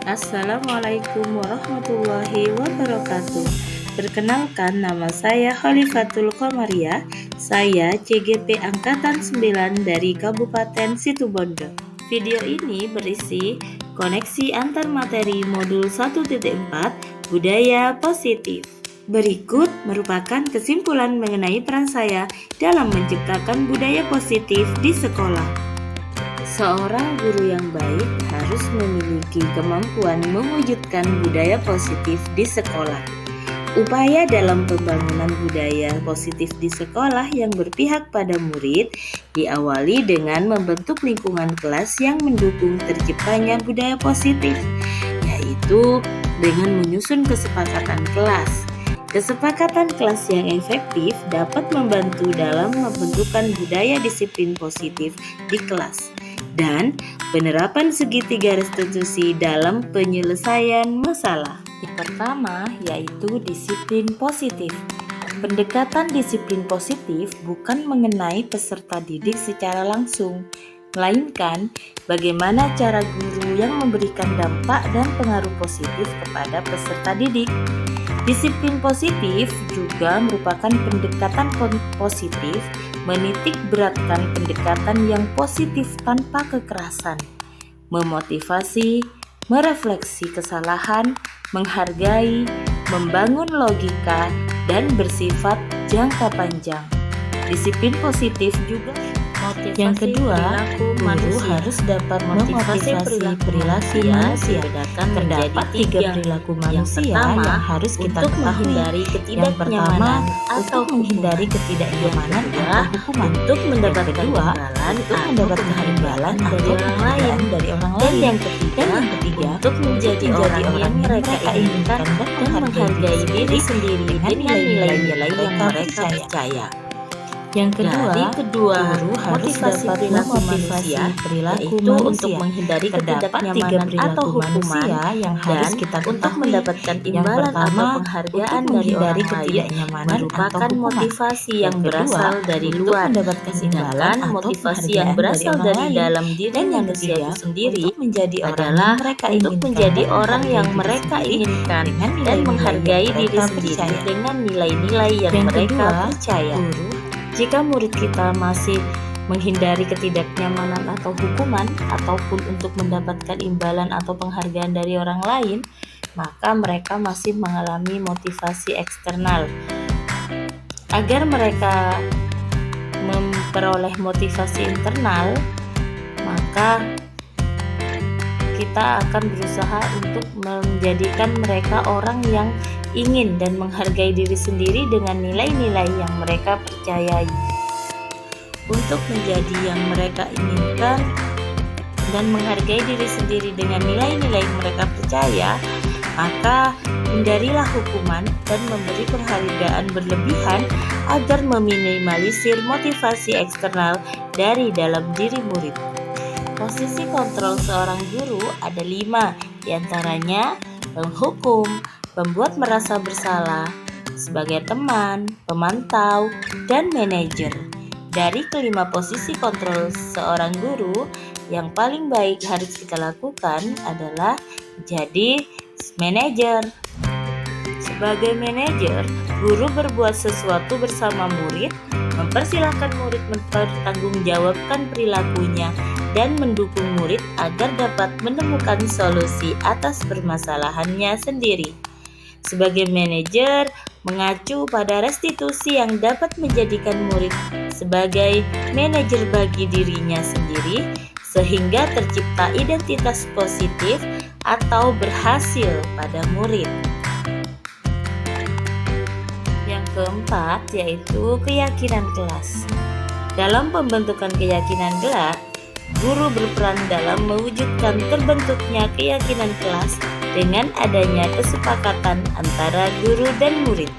Assalamualaikum warahmatullahi wabarakatuh. Perkenalkan, nama saya Khalifatul Qomaria. Saya CGP Angkatan 9 dari Kabupaten Situbondo. Video ini berisi koneksi antar materi modul 1.4 Budaya Positif. Berikut merupakan kesimpulan mengenai peran saya dalam menciptakan budaya positif di sekolah. Seorang guru yang baik harus memiliki kemampuan mewujudkan budaya positif di sekolah. Upaya dalam pembangunan budaya positif di sekolah yang berpihak pada murid diawali dengan membentuk lingkungan kelas yang mendukung terciptanya budaya positif, yaitu dengan menyusun kesepakatan kelas. Kesepakatan kelas yang efektif dapat membantu dalam membentukkan budaya disiplin positif di kelas dan penerapan segitiga restitusi dalam penyelesaian masalah. Yang pertama yaitu disiplin positif. Pendekatan disiplin positif bukan mengenai peserta didik secara langsung, melainkan bagaimana cara guru yang memberikan dampak dan pengaruh positif kepada peserta didik. Disiplin positif juga merupakan pendekatan positif menitik beratkan pendekatan yang positif tanpa kekerasan, memotivasi, merefleksi kesalahan, menghargai, membangun logika, dan bersifat jangka panjang. Disiplin positif juga yang kedua, guru harus dapat memotivasi perilaku manusia. Terdapat 3 perilaku manusia yang harus kita ketahui. Yang pertama, untuk menghindari ketidaknyamanan atau hukuman. Untuk mendapatkan imbalan dari orang lain. Dan yang ketiga, untuk menjadi orang yang mereka inginkan dan menghargai diri sendiri dengan nilai-nilai yang mereka percaya. Yang kedua, guru harus dapat memotivasi perilaku manusia. Untuk menghindari ketidaknyamanan atau hukuman yang harus kita untuk mendapatkan imbalan atau penghargaan dari orang lain merupakan motivasi yang berasal dari luar. Sedangkan motivasi yang berasal dari dalam diri manusia itu sendiri adalah untuk menjadi orang yang mereka inginkan dan menghargai diri sendiri dengan nilai-nilai yang mereka percaya. Jika murid kita masih menghindari ketidaknyamanan atau hukuman ataupun untuk mendapatkan imbalan atau penghargaan dari orang lain, maka mereka masih mengalami motivasi eksternal. Agar mereka memperoleh motivasi internal, maka kita akan berusaha untuk menjadikan mereka orang yang ingin dan menghargai diri sendiri dengan nilai-nilai yang mereka percayai. Untuk menjadi yang mereka inginkan dan menghargai diri sendiri dengan nilai-nilai yang mereka percaya, maka hindarilah hukuman dan memberi penghargaan berlebihan agar meminimalisir motivasi eksternal dari dalam diri murid. Posisi kontrol seorang guru ada 5, diantaranya penghukum, pembuat merasa bersalah, sebagai teman, pemantau, dan manajer. Dari kelima posisi kontrol seorang guru, yang paling baik harus kita lakukan adalah jadi manajer. Sebagai manajer, guru berbuat sesuatu bersama murid, mempersilahkan murid mempertanggungjawabkan perilakunya, dan mendukung murid agar dapat menemukan solusi atas permasalahannya sendiri. Sebagai manajer, mengacu pada restitusi yang dapat menjadikan murid sebagai manajer bagi dirinya sendiri, sehingga tercipta identitas positif atau berhasil pada murid. Yang keempat yaitu keyakinan kelas. Dalam pembentukan keyakinan kelas, guru berperan dalam mewujudkan terbentuknya keyakinan kelas dengan adanya kesepakatan antara guru dan murid.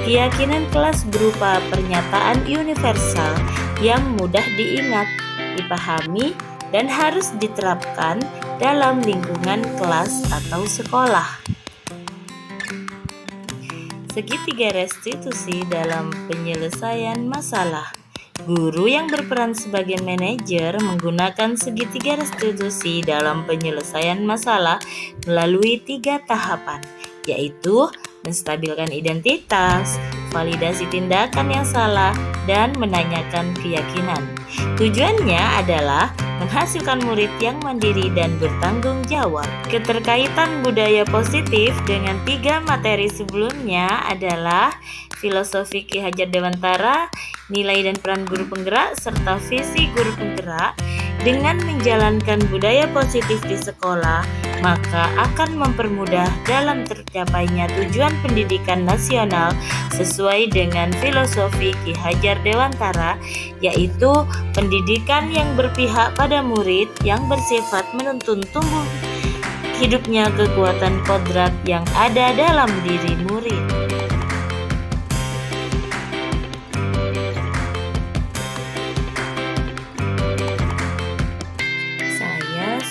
Keyakinan kelas berupa pernyataan universal yang mudah diingat, dipahami, dan harus diterapkan dalam lingkungan kelas atau sekolah. Segitiga restitusi dalam penyelesaian masalah. Guru yang berperan sebagai manajer menggunakan segitiga restitusi dalam penyelesaian masalah melalui 3 tahapan, yaitu menstabilkan identitas, validasi tindakan yang salah, dan menanyakan keyakinan. Tujuannya adalah menghasilkan murid yang mandiri dan bertanggung jawab. Keterkaitan budaya positif dengan 3 materi sebelumnya adalah filosofi Ki Hajar Dewantara, nilai dan peran guru penggerak, serta visi guru penggerak. Dengan menjalankan budaya positif di sekolah, maka akan mempermudah dalam tercapainya tujuan pendidikan nasional sesuai dengan filosofi Ki Hajar Dewantara, yaitu pendidikan yang berpihak pada murid yang bersifat menuntun tumbuh hidupnya kekuatan kodrat yang ada dalam diri murid.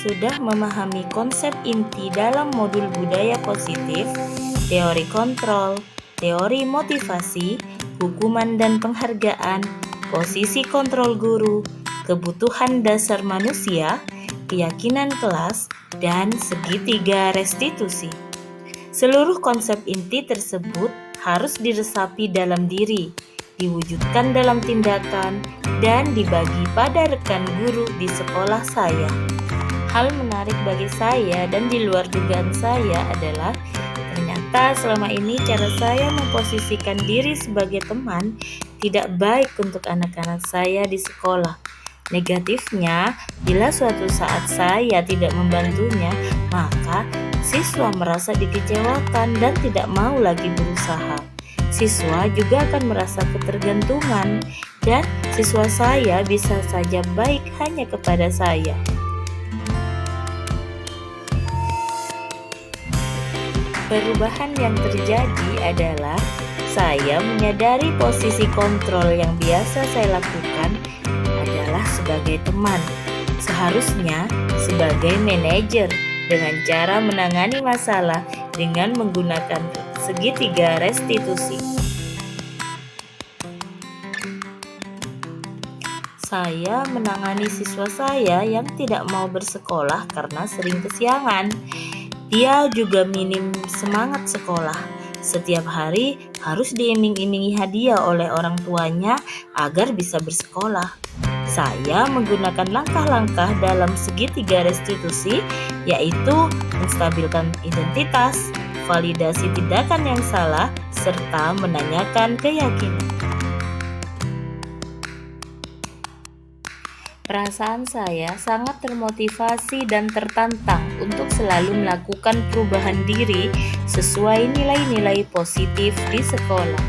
Sudah memahami konsep inti dalam modul budaya positif, teori kontrol, teori motivasi, hukuman dan penghargaan, posisi kontrol guru, kebutuhan dasar manusia, keyakinan kelas, dan segitiga restitusi. Seluruh konsep inti tersebut harus diresapi dalam diri, diwujudkan dalam tindakan, dan dibagi pada rekan guru di sekolah saya. Hal menarik bagi saya dan di luar dugaan saya adalah ternyata selama ini cara saya memposisikan diri sebagai teman tidak baik untuk anak-anak saya di sekolah. Negatifnya, bila suatu saat saya tidak membantunya, maka siswa merasa dikecewakan dan tidak mau lagi berusaha. Siswa juga akan merasa ketergantungan dan siswa saya bisa saja baik hanya kepada saya. Perubahan yang terjadi adalah saya menyadari posisi kontrol yang biasa saya lakukan adalah sebagai teman, seharusnya sebagai manajer dengan cara menangani masalah dengan menggunakan segitiga restitusi. Saya menangani siswa saya yang tidak mau bersekolah karena sering kesiangan. Dia juga minim semangat sekolah. Setiap hari harus diiming-imingi hadiah oleh orang tuanya agar bisa bersekolah. Saya menggunakan langkah-langkah dalam segitiga restitusi, yaitu menstabilkan identitas, validasi tindakan yang salah, serta menanyakan keyakinan. Perasaan saya sangat termotivasi dan tertantang untuk selalu melakukan perubahan diri sesuai nilai-nilai positif di sekolah.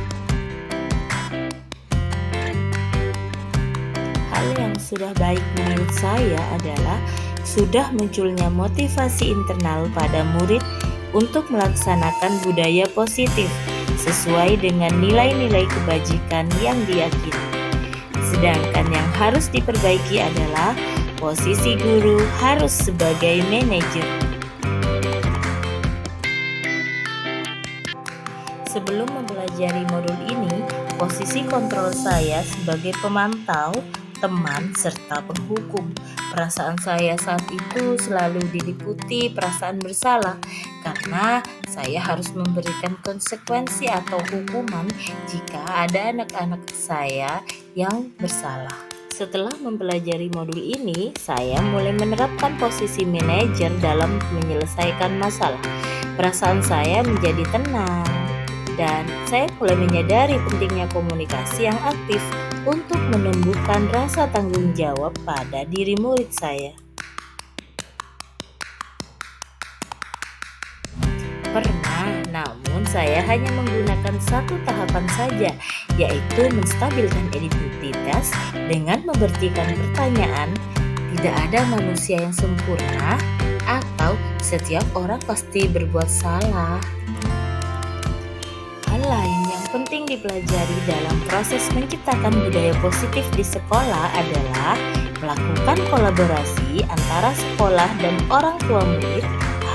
Hal yang sudah baik menurut saya adalah sudah munculnya motivasi internal pada murid untuk melaksanakan budaya positif sesuai dengan nilai-nilai kebajikan yang diyakini. Sedangkan yang harus diperbaiki adalah posisi guru harus sebagai manajer. Sebelum mempelajari modul ini, posisi kontrol saya sebagai pemantau, teman, serta penghukum. Perasaan saya saat itu selalu diliputi perasaan bersalah karena saya harus memberikan konsekuensi atau hukuman jika ada anak-anak saya yang bersalah. Setelah mempelajari modul ini, saya mulai menerapkan posisi manajer dalam menyelesaikan masalah. Perasaan saya menjadi tenang dan saya mulai menyadari pentingnya komunikasi yang aktif untuk menumbuhkan rasa tanggung jawab pada diri murid saya. Pernah, namun saya hanya menggunakan satu tahapan saja, yaitu menstabilkan identitas dengan membertikan pertanyaan, tidak ada manusia yang sempurna atau setiap orang pasti berbuat salah. Hal lain yang penting dipelajari dalam proses menciptakan budaya positif di sekolah adalah melakukan kolaborasi antara sekolah dan orang tua murid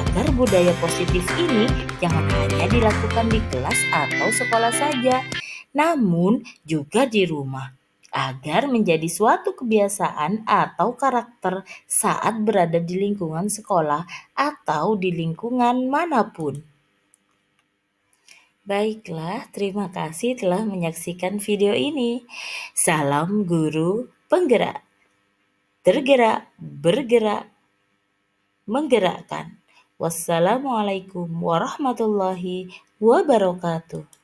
agar budaya positif ini jangan hanya dilakukan di kelas atau sekolah saja, namun juga di rumah, agar menjadi suatu kebiasaan atau karakter saat berada di lingkungan sekolah atau di lingkungan manapun. Baiklah, terima kasih telah menyaksikan video ini. Salam guru penggerak, tergerak, bergerak, menggerakkan. Wassalamualaikum warahmatullahi wabarakatuh.